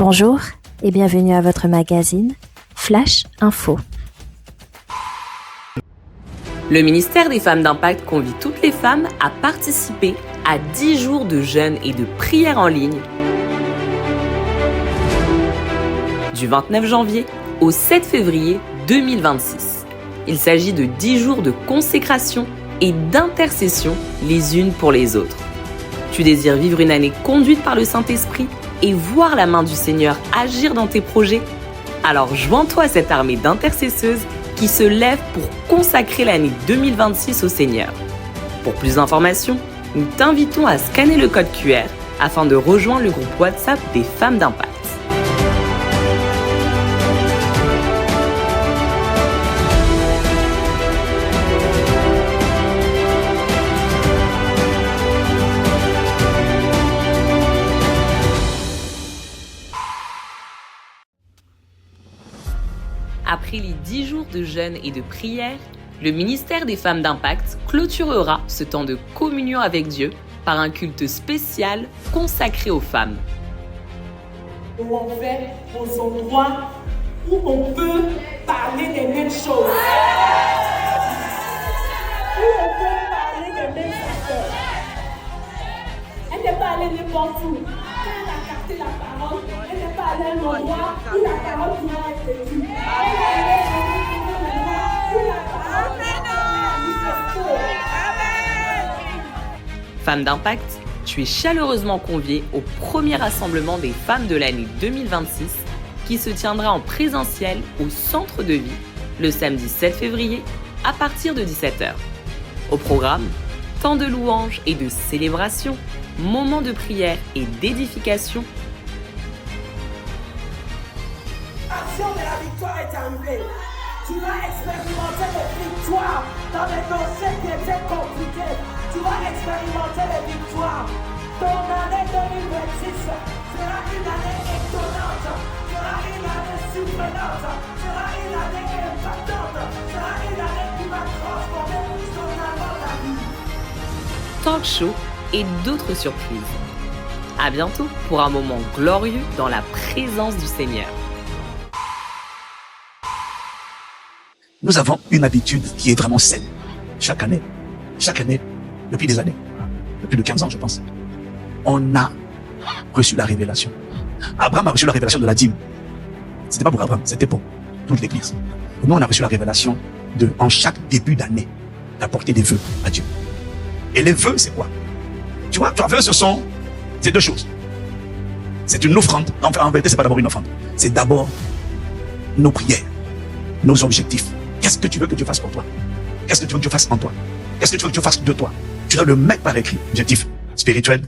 Bonjour et bienvenue à votre magazine Flash Info. Le ministère des Femmes d'Impact convie toutes les femmes à participer à 10 jours de jeûne et de prière en ligne du 29 janvier au 7 février 2026. Il s'agit de 10 jours de consécration et d'intercession les unes pour les autres. Tu désires vivre une année conduite par le Saint-Esprit et voir la main du Seigneur agir dans tes projets? Alors joins-toi à cette armée d'intercesseuses qui se lève pour consacrer l'année 2026 au Seigneur. Pour plus d'informations, nous t'invitons à scanner le code QR afin de rejoindre le groupe WhatsApp des Femmes d'Impact. Après les 10 jours de jeûne et de prière, le ministère des Femmes d'Impact clôturera ce temps de communion avec Dieu par un culte spécial consacré aux femmes. Où on fait aux endroits où on peut parler des mêmes choses. Où on peut parler des mêmes affaires. Elle n'est pas allée n'importe où. Quand elle a capté la parole, elle n'est pas allée à un endroit où la parole pourra être due. Elle est allée à un endroit où la parole pourra être manifestée. Femmes d'Impact, tu es chaleureusement conviée au premier rassemblement des femmes de l'année 2026 qui se tiendra en présentiel au Centre de Vie le samedi 7 février à partir de 17h. Au programme, temps de louanges et de célébration, moments de prière et d'édification. L'action de la victoire est arrivée. Tu vas expérimenter les victoires dans les dossiers qui étaient compliqués. Tu vas expérimenter les victoires. Ton année 2026 sera une année étonnante, sera une année surprenante, sera une année impactante, sera une année qui va transformer totalement ta vie. Talk show et d'autres surprises. À bientôt pour un moment glorieux dans la présence du Seigneur. Nous avons une habitude qui est vraiment saine. Chaque année, depuis des années, depuis de 15 ans je pense, on a reçu la révélation. Abraham a reçu la révélation de la dîme. C'était pas pour Abraham, c'était pour toute l'église. Nous on a reçu la révélation de, en chaque début d'année, d'apporter des vœux à Dieu. Et les vœux c'est quoi? Tu vois, vœux c'est deux choses. C'est une offrande. Enfin, en vérité c'est pas d'abord une offrande. C'est d'abord nos prières, nos objectifs. Qu'est-ce que tu veux que Dieu fasse pour toi? Qu'est-ce que tu veux que Dieu fasse en toi? Qu'est-ce que tu veux que Dieu fasse de toi? Tu dois le mettre par écrit. Objectif spirituel,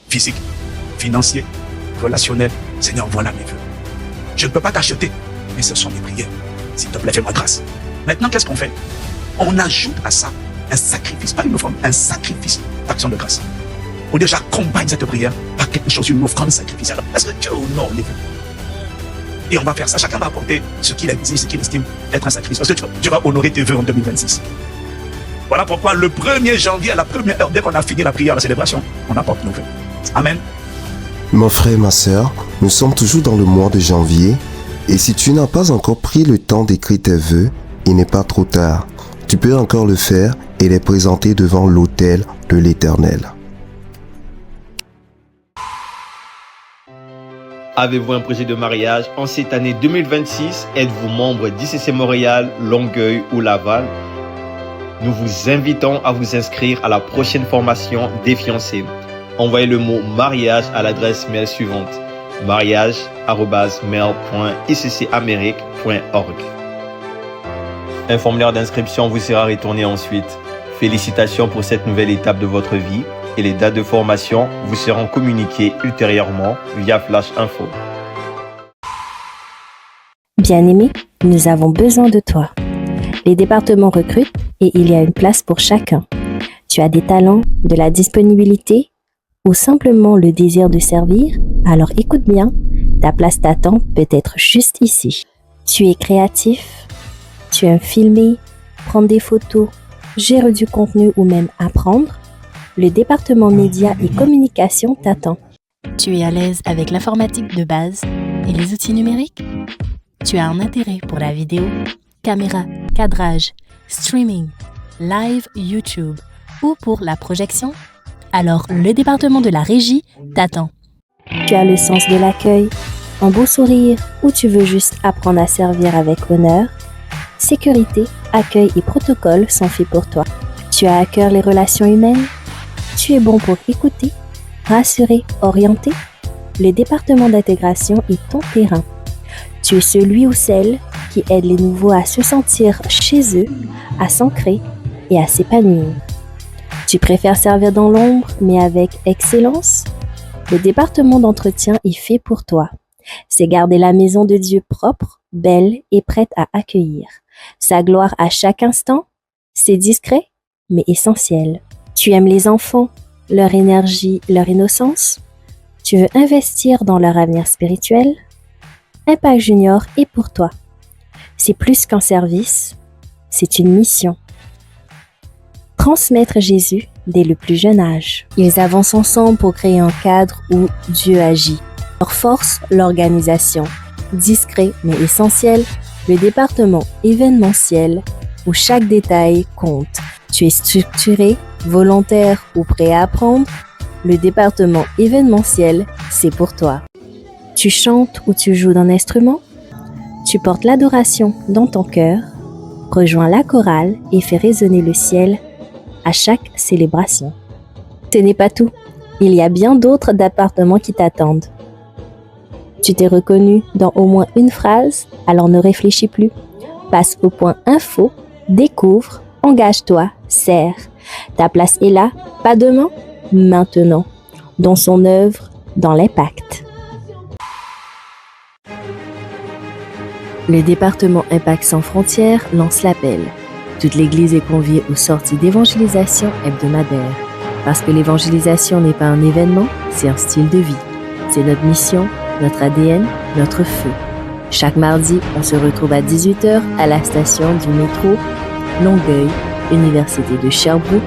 physique, financier, relationnel. Seigneur, voilà mes vœux. Je ne peux pas t'acheter, mais ce sont mes prières. S'il te plaît, fais-moi grâce. Maintenant, qu'est-ce qu'on fait? On ajoute à ça un sacrifice, pas une offrande, un sacrifice d'action de grâce. Ou déjà, j'accompagne cette prière par quelque chose, une offrande sacrificielle. Est-ce que Dieu honore les vœux? Et on va faire ça, chacun va apporter ce qu'il exige, ce qu'il estime être un sacrifice. Parce que tu vas honorer tes vœux en 2026. Voilà pourquoi le 1er janvier, à la première heure, dès qu'on a fini la prière, la célébration, on apporte nos vœux. Amen. Mon frère, ma sœur, nous sommes toujours dans le mois de janvier. Et si tu n'as pas encore pris le temps d'écrire tes vœux, il n'est pas trop tard. Tu peux encore le faire et les présenter devant l'autel de l'Éternel. Avez-vous un projet de mariage en cette année 2026? Êtes-vous membre d'ICC Montréal, Longueuil ou Laval? Nous vous invitons à vous inscrire à la prochaine formation des fiancés. Envoyez le mot mariage à l'adresse mail suivante: mariage@mail.iccamerique.org. Un formulaire d'inscription vous sera retourné ensuite. Félicitations pour cette nouvelle étape de votre vie. Et les dates de formation vous seront communiquées ultérieurement via Flash Info. Bien-aimé, nous avons besoin de toi. Les départements recrutent et il y a une place pour chacun. Tu as des talents, de la disponibilité ou simplement le désir de servir? Alors écoute bien, ta place t'attend peut-être juste ici. Tu es créatif, tu aimes filmer, prendre des photos, gérer du contenu ou même apprendre? Le département médias et communication t'attend. Tu es à l'aise avec l'informatique de base et les outils numériques? Tu as un intérêt pour la vidéo, caméra, cadrage, streaming, live YouTube ou pour la projection? Alors le département de la régie t'attend. Tu as le sens de l'accueil, un beau sourire ou tu veux juste apprendre à servir avec honneur? Sécurité, accueil et protocole sont faits pour toi. Tu as à cœur les relations humaines? Tu es bon pour écouter, rassurer, orienter? Le département d'intégration est ton terrain. Tu es celui ou celle qui aide les nouveaux à se sentir chez eux, à s'ancrer et à s'épanouir. Tu préfères servir dans l'ombre mais avec excellence? Le département d'entretien est fait pour toi. C'est garder la maison de Dieu propre, belle et prête à accueillir. Sa gloire à chaque instant, c'est discret mais essentiel. Tu aimes les enfants, leur énergie, leur innocence? Tu veux investir dans leur avenir spirituel? Impact Junior est pour toi. C'est plus qu'un service, c'est une mission. Transmettre Jésus dès le plus jeune âge. Ils avancent ensemble pour créer un cadre où Dieu agit. Leur force, l'organisation. Discret mais essentiel, le département événementiel où chaque détail compte. Tu es structuré, volontaire ou prêt à apprendre? Le département événementiel, c'est pour toi. Tu chantes ou tu joues d'un instrument? Tu portes l'adoration dans ton cœur? Rejoins la chorale et fais résonner le ciel à chaque célébration. Ce n'est pas tout. Il y a bien d'autres départements qui t'attendent. Tu t'es reconnu dans au moins une phrase, alors ne réfléchis plus. Passe au point info, découvre, engage-toi, sers. Ta place est là, pas demain, maintenant. Dans son œuvre, dans l'impact. Le département Impact sans frontières lance l'appel. Toute l'Église est conviée aux sorties d'évangélisation hebdomadaires. Parce que l'évangélisation n'est pas un événement, c'est un style de vie. C'est notre mission, notre ADN, notre feu. Chaque mardi, on se retrouve à 18h à la station du métro Longueuil, Université de Sherbrooke,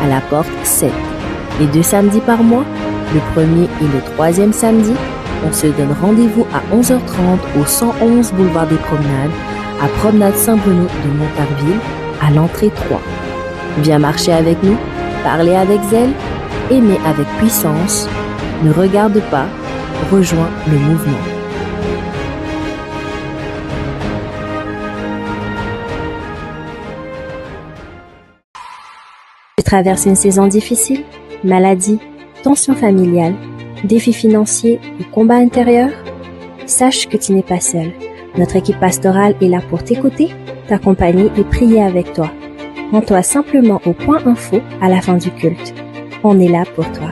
à la porte 7. Les 2 samedis par mois, le premier et le 3e samedi, on se donne rendez-vous à 11h30 au 111 boulevard des Promenades, à Promenade Saint-Bruno de Montarville, à l'entrée 3. Viens marcher avec nous, parler avec zèle, aimer avec puissance. Ne regarde pas, rejoins le mouvement. Tu traverses une saison difficile? Maladie, tension familiale, défis financiers ou combat intérieur? Sache que tu n'es pas seul. Notre équipe pastorale est là pour t'écouter, t'accompagner et prier avec toi. Rends-toi simplement au point info à la fin du culte. On est là pour toi.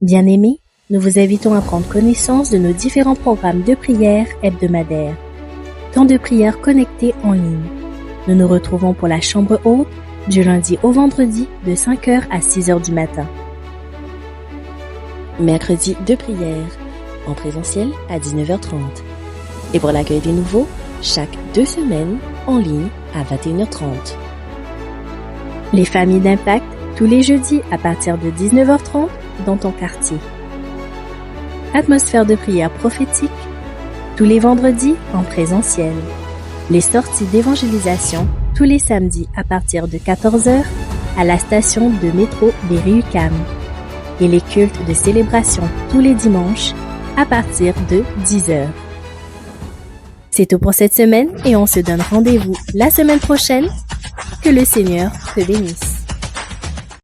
Bien-aimés, nous vous invitons à prendre connaissance de nos différents programmes de prière hebdomadaires. Temps de prière connectés en ligne. Nous nous retrouvons pour la chambre haute du lundi au vendredi de 5h à 6h du matin. Mercredi de prière en présentiel à 19h30. Et pour l'accueil des nouveaux, chaque 2 semaines en ligne à 21h30. Les familles d'impact tous les jeudis à partir de 19h30 dans ton quartier. Atmosphère de prière prophétique tous les vendredis en présentiel. Les sorties d'évangélisation tous les samedis à partir de 14h à la station de métro Berry-UQAM. Et les cultes de célébration tous les dimanches à partir de 10h. C'est tout pour cette semaine et on se donne rendez-vous la semaine prochaine. Que le Seigneur te bénisse.